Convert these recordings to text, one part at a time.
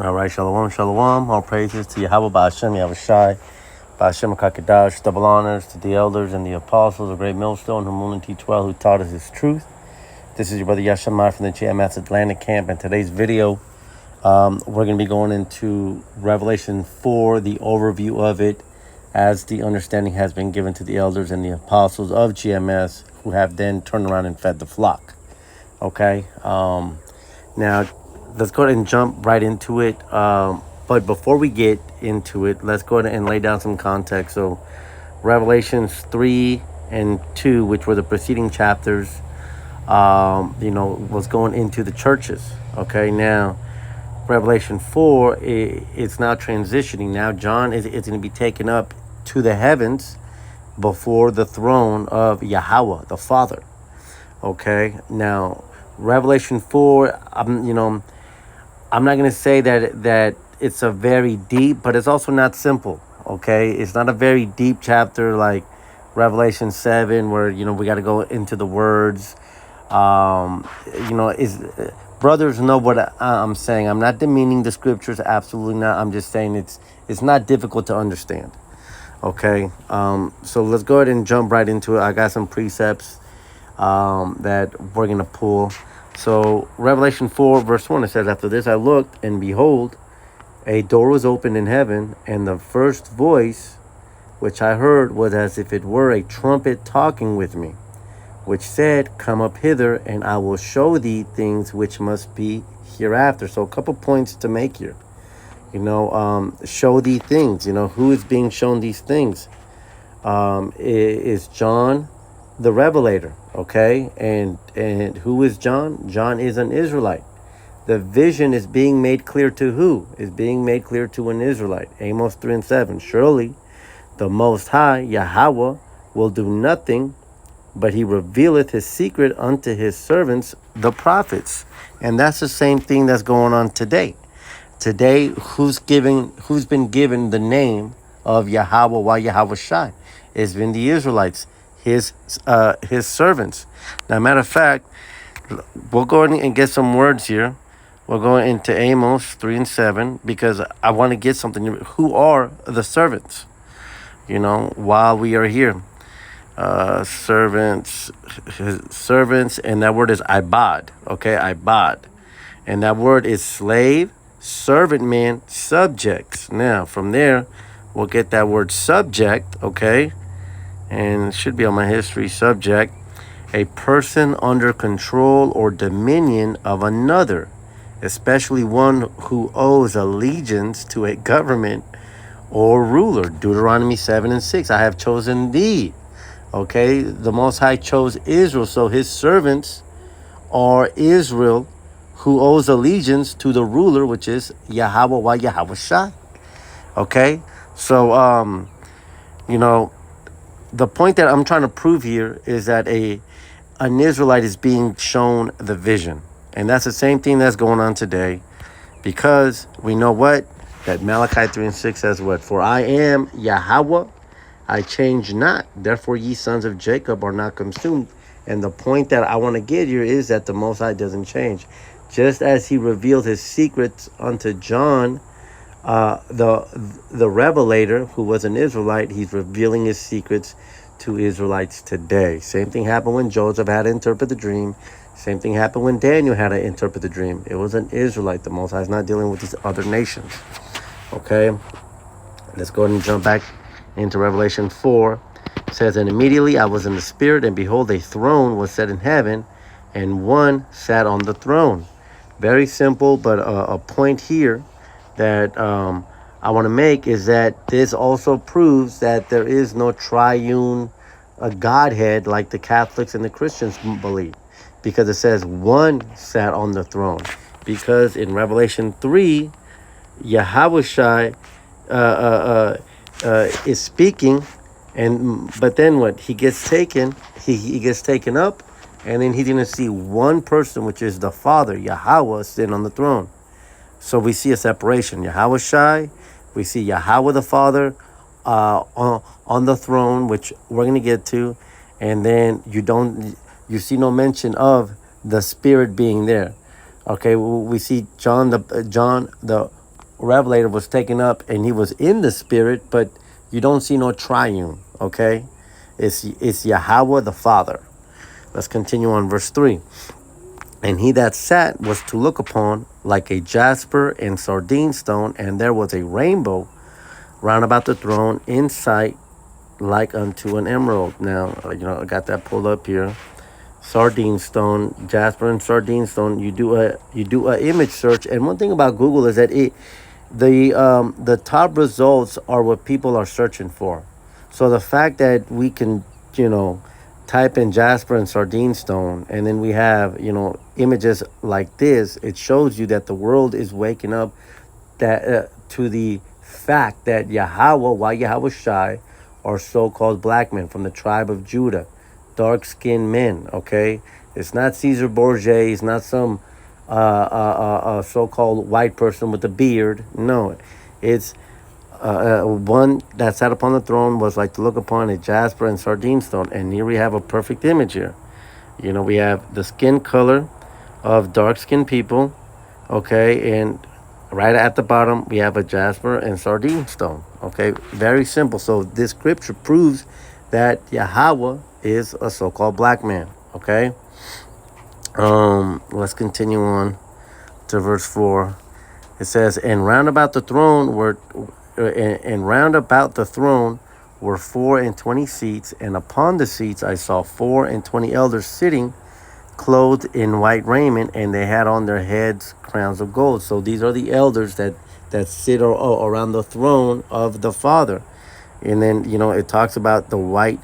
All right, shalom, shalom. All praises to Yahweh, Ba'ashem, Yahushai, Ba'ashem, Kakadash. Double honors to the elders and the apostles, the great millstone, who moon and teach well, who taught us his truth. This is your brother Yashamai from the GMS Atlantic Camp. And today's video, we're going to be going into Revelation 4, the overview of it, as the understanding has been given to the elders and the apostles of GMS, who have then turned around and fed the flock. Okay? Now, let's go ahead and jump right into it. But before we get into it, let's go ahead and lay down some context. So, Revelations 3 and 2, which were the preceding chapters, was going into the churches. Okay, now, Revelation 4, it's now transitioning. Now, John is going to be taken up to the heavens before the throne of Yahweh, the Father. Okay, now, Revelation 4, I'm not going to say that it's a very deep, but it's also not simple, okay? It's not a very deep chapter like Revelation 7 where, we got to go into the words. Brothers know what I'm saying. I'm not demeaning the scriptures, absolutely not. I'm just saying it's not difficult to understand, okay? So let's go ahead and jump right into it. I got some precepts that we're going to pull. So Revelation 4 verse 1, it says, "After this I looked, and behold, a door was opened in heaven, and the first voice which I heard was as if it were a trumpet talking with me, which said, Come up hither, and I will show thee things which must be hereafter." So a couple points to make here. Show thee things. Who is being shown these things? Is John the Revelator, okay? And who is John? John is an Israelite. The vision is being made clear to who? Is being made clear to an Israelite. Amos 3 and 7. "Surely the Most High, Yahweh, will do nothing, but he revealeth his secret unto his servants, the prophets." And that's the same thing that's going on today. Today, who's been given the name of Yahweh, why Yahweh Shai? It's been the Israelites, his servants. Now, matter of fact, we'll go ahead and get some words here. We're going into Amos 3 and 7 because I want to get something. Who are the servants? While we are here. Servants, and that word is ibad. Okay, ibad. And that word is slave, servant, man, subjects. Now, from there, we'll get that word subject, okay? And it should be on my history. Subject, a person under control or dominion of another, especially one who owes allegiance to a government or ruler. Deuteronomy 7 and 6. "I have chosen thee." Okay, the Most High chose Israel, so his servants are Israel, who owes allegiance to the ruler, which is Yahweh, why Yahweh Shai. Okay, so the point that I'm trying to prove here is that an Israelite is being shown the vision. And that's the same thing that's going on today, because we know what? That Malachi 3 and 6 says what? "For I am Yahweh, I change not. Therefore ye sons of Jacob are not consumed." And the point that I want to get here is that the Most High doesn't change. Just as he revealed his secrets unto John, the Revelator, who was an Israelite, he's revealing his secrets to Israelites today. Same thing happened when Joseph had to interpret the dream. Same thing happened when Daniel had to interpret the dream. It was an Israelite. The Most High is not dealing with these other nations. Okay, let's go ahead and jump back into Revelation 4. It says, "And immediately I was in the spirit, and behold, a throne was set in heaven, and one sat on the throne." Very simple, but a point here that I want to make is that this also proves that there is no triune Godhead like the Catholics and the Christians believe, because it says one sat on the throne. Because in Revelation 3, Yahweh Shai is speaking, but then what? He gets taken. He gets taken up, and then he's going to see one person, which is the Father, Yahweh, sitting on the throne. So we see a separation. Yahweh Shai, we see Yahweh the Father on the throne, which we're going to get to, and then you see no mention of the Spirit being there. Okay, we see John the revelator was taken up and he was in the spirit, but you don't see no triune, okay? It's Yahweh the Father. Let's continue on verse 3. And he that sat was to look upon like a jasper and sardine stone, and there was a rainbow round about the throne in sight like unto an emerald. Now, I got that pulled up here. Sardine stone, jasper and sardine stone. You do a image search, and one thing about Google is that the top results are what people are searching for. So the fact that we can, type in jasper and sardine stone, and then we have, images like this, it shows you that the world is waking up that to the fact that Yahweh Shai, are so-called black men from the tribe of Judah, dark-skinned men, okay? It's not Caesar Borgia, it's not some so-called white person with a beard. No, it's one that sat upon the throne was like to look upon a jasper and sardine stone. And here we have a perfect image here. We have the skin color of dark-skinned people, okay? And right at the bottom, we have a jasper and sardine stone, okay? Very simple. So this scripture proves that Yahweh is a so-called black man, okay? Let's continue on to verse 4. It says, and round about the throne were 24 seats, and upon the seats I saw 24 elders sitting, clothed in white raiment, and they had on their heads crowns of gold. So these are the elders that sit around the throne of the Father. And then, it talks about the white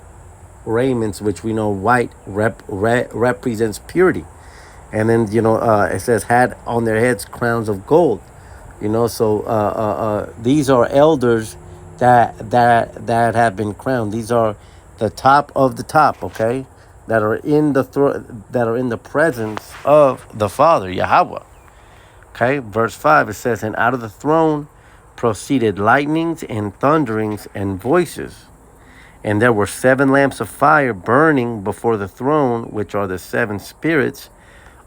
raiments, which we know white represents purity. And then, it says had on their heads crowns of gold. So these are elders that have been crowned. These are the top of the top, okay? That are in the presence of the Father, Yahweh. Okay, verse 5, it says, and out of the throne proceeded lightnings and thunderings and voices. And there were 7 lamps of fire burning before the throne, which are the 7 spirits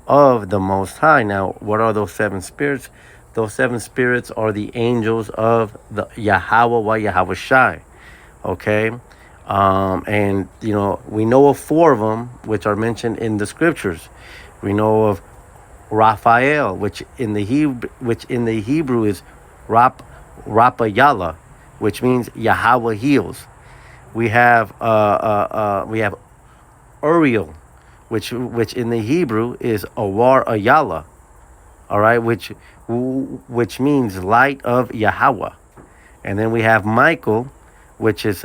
of the Most High. Now, what are those 7 spirits? Those 7 spirits are the angels of the Yahweh Shai. Okay? And, we know of 4 of them, which are mentioned in the scriptures. We know of Raphael, which in the Hebrew is Rapayala, which means Yahweh heals. We have Uriel, which in the Hebrew is Awar Ayala, all right, which means light of Yahweh. And then we have Michael, which is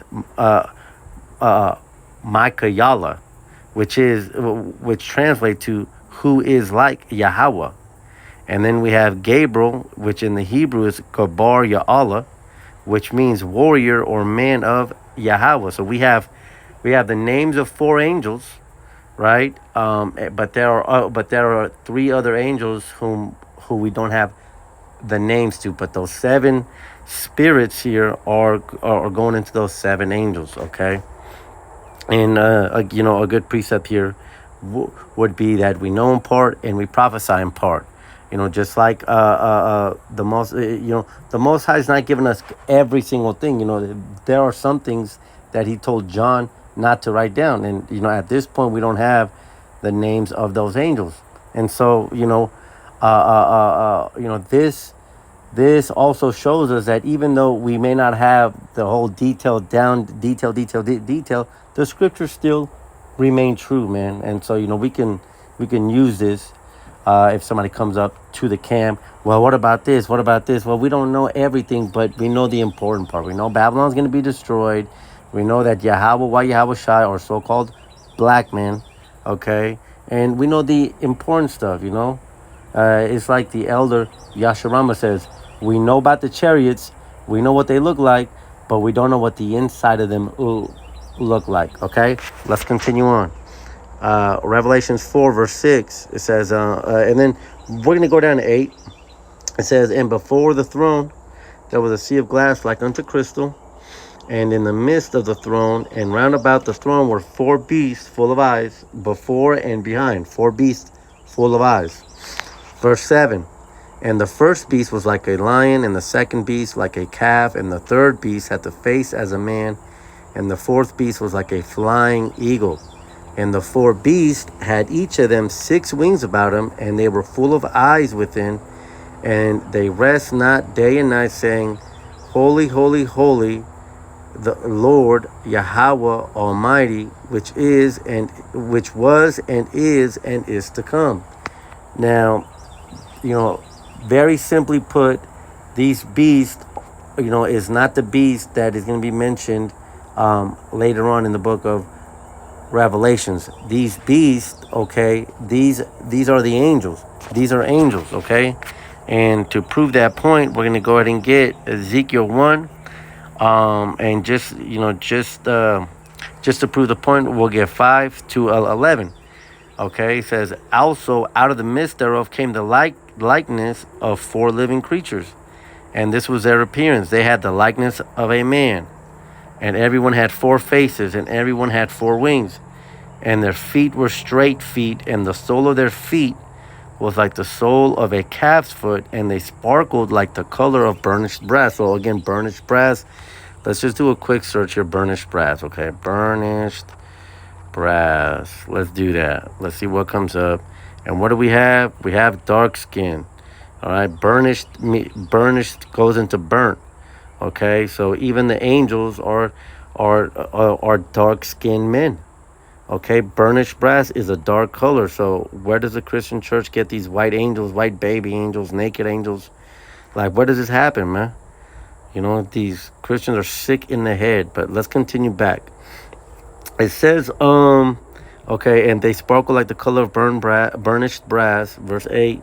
Micayala, which translates to who is like Yahweh. And then we have Gabriel, which in the Hebrew is Gabar Ya'ala, which means warrior or man of Yahweh. So we have the names of 4 angels, right? But there are 3 other angels who we don't have the names to. But those 7 spirits here are going into those 7 angels, okay? And a good precept here would be that we know in part and we prophesy in part. Just like the Most High is not giving us every single thing. There are some things that He told John not to write down, and at this point we don't have the names of those angels. And so this also shows us that even though we may not have the whole detail, the scriptures still remain true, man. And so we can use this. If somebody comes up to the camp, well, what about this? What about this? Well, we don't know everything, but we know the important part. We know Babylon's going to be destroyed. We know that Yahweh Shai are so-called black men, okay? And we know the important stuff, It's like the elder Yasharama says, we know about the chariots, we know what they look like, but we don't know what the inside of them look like, okay? Let's continue on. Revelations 4 verse 6, it says, and then we're going to go down to 8. It says, and before the throne there was a sea of glass like unto crystal, and in the midst of the throne and round about the throne were 4 beasts full of eyes, before and behind, 4 beasts full of eyes. Verse 7, And the first beast was like a lion, and the second beast like a calf, and the third beast had the face as a man, and the fourth beast was like a flying eagle. And the four beasts had each of them 6 wings about them, and they were full of eyes within, and they rest not day and night, saying, Holy, holy, holy, the Lord Yahweh Almighty, which was and is to come. Now, very simply put, these beasts, is not the beast that is going to be mentioned later on in the book of Revelations. These beasts, okay, these are the angels. These are angels, okay? And to prove that point, we're going to go ahead and get Ezekiel 1. And just to prove the point, we'll get 5 to 11. Okay, it says, also out of the midst thereof came the likeness of 4 living creatures. And this was their appearance. They had the likeness of a man. And everyone had 4 faces, and everyone had 4 wings. And their feet were straight feet, and the sole of their feet was like the sole of a calf's foot, and they sparkled like the color of burnished brass. So again, burnished brass. Let's just do a quick search here. Burnished brass, okay? Burnished brass. Let's do that. Let's see what comes up. And what do we have? We have dark skin. All right, burnished goes into burnt. Okay, so even the angels are dark-skinned men. Okay, burnished brass is a dark color. So where does the Christian church get these white angels, white baby angels, naked angels? Like, where does this happen, man? These Christians are sick in the head. But let's continue back. It says, okay, and they sparkle like the color of burnished brass, verse 8.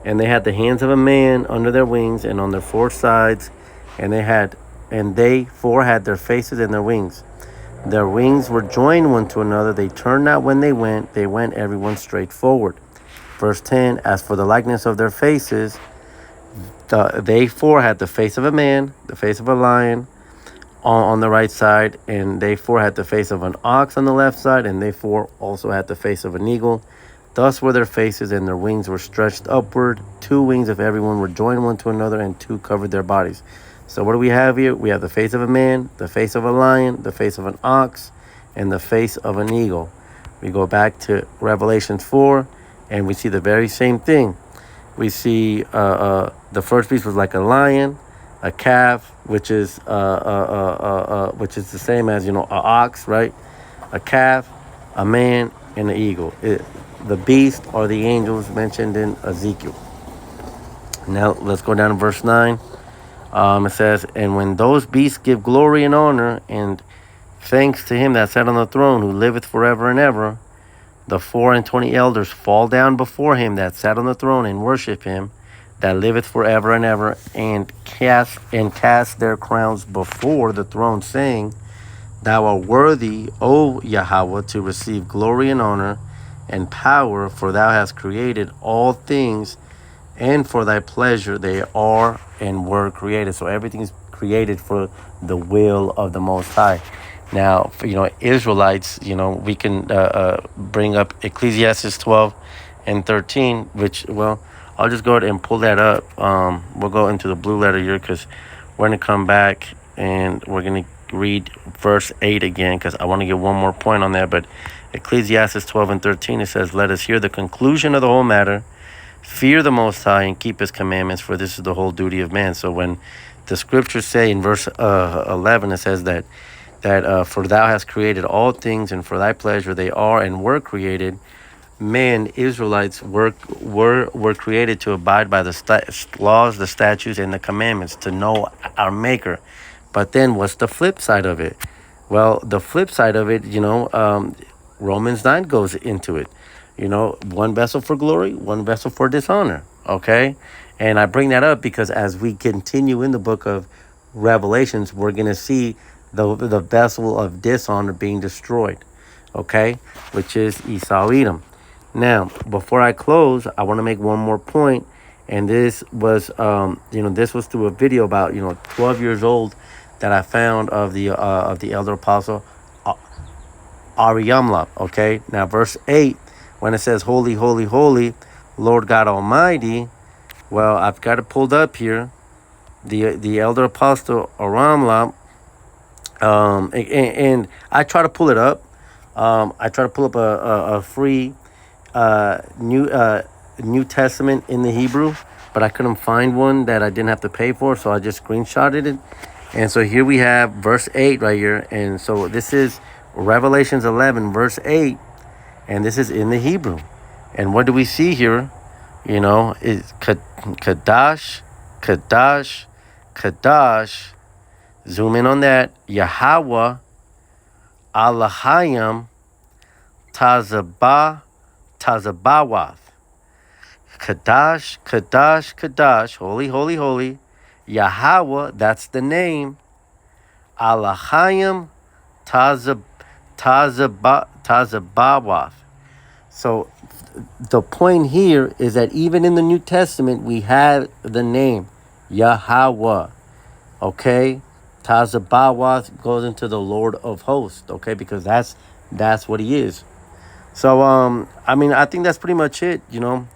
And they had the hands of a man under their wings and on their 4 sides, and they 4 had their faces and their wings. Their wings were joined one to another. They turned not when they went everyone straight forward. Verse 10, as for the likeness of their faces, they 4 had the face of a man, the face of a lion on the right side, and they 4 had the face of an ox on the left side, and they 4 also had the face of an eagle. Thus were their faces, and their wings were stretched upward. 2 wings of everyone were joined one to another, and 2 covered their bodies. So what do we have here? We have the face of a man, the face of a lion, the face of an ox, and the face of an eagle. We go back to Revelation 4, and we see the very same thing. We see the first beast was like a lion, a calf, which is the same as an ox, right? A calf, a man, and an eagle. The beast are the angels mentioned in Ezekiel. Now let's go down to verse 9. It says, and when those beasts give glory and honor and thanks to him that sat on the throne, who liveth forever and ever, the 24 elders fall down before him that sat on the throne and worship him that liveth forever and ever, and cast their crowns before the throne, saying, Thou art worthy, O Yahweh, to receive glory and honor and power, for thou hast created all things, and for thy pleasure they are and were created. So everything is created for the will of the Most High. Now, Israelites, we can bring up Ecclesiastes 12 and 13, which, I'll just go ahead and pull that up. We'll go into the blue letter here because we're going to come back and we're going to read verse 8 again because I want to get one more point on that. But Ecclesiastes 12 and 13, it says, Let us hear the conclusion of the whole matter. Fear the Most High and keep his commandments, for this is the whole duty of man. So when the scriptures say in verse 11, it says that for thou hast created all things, and for thy pleasure they are and were created. Men, Israelites, were created to abide by the laws, the statutes, and the commandments, to know our Maker. But then what's the flip side of it? Well, the flip side of it, Romans 9 goes into it. One vessel for glory, one vessel for dishonor. Okay? And I bring that up because as we continue in the book of Revelations, we're going to see the vessel of dishonor being destroyed. Okay? Which is Esau Edom. Now, before I close, I want to make one more point. And this was, this was through a video about, 12 years old that I found of the elder apostle Ariamla. Okay? Now, verse 8. When it says, Holy, holy, holy, Lord God Almighty, Well, I've got it pulled up here. The elder apostle Aramla, and I try to pull it up. I try to pull up a free New Testament in the Hebrew, but I couldn't find one that I didn't have to pay for, so I just screenshotted it. And so here we have verse 8 right here. And so this is Revelations 11, verse 8, and this is in the Hebrew. And what do we see here? You know, is Kadash, Kadash, Kadash. Zoom in on that. Yahweh, Alahayim, Tazabawath. Kadash, Kadash, Kadash. Holy, holy, holy. Yahweh, that's the name. Alahayim, Tazabawath. So the point here is that even in the New Testament, we have the name Yahweh. Okay? Tazabawath goes into the Lord of Hosts. Okay? Because that's what he is. So, I mean, I think that's pretty much it. You know,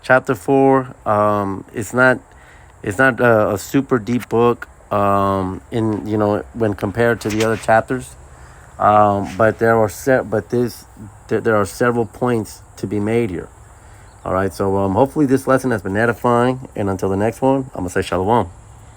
chapter 4, it's not a super deep book, in, you know, when compared to the other chapters. But there are there are several points to be made here. All right, so hopefully this lesson has been edifying, and until the next one, I'm gonna say shalom.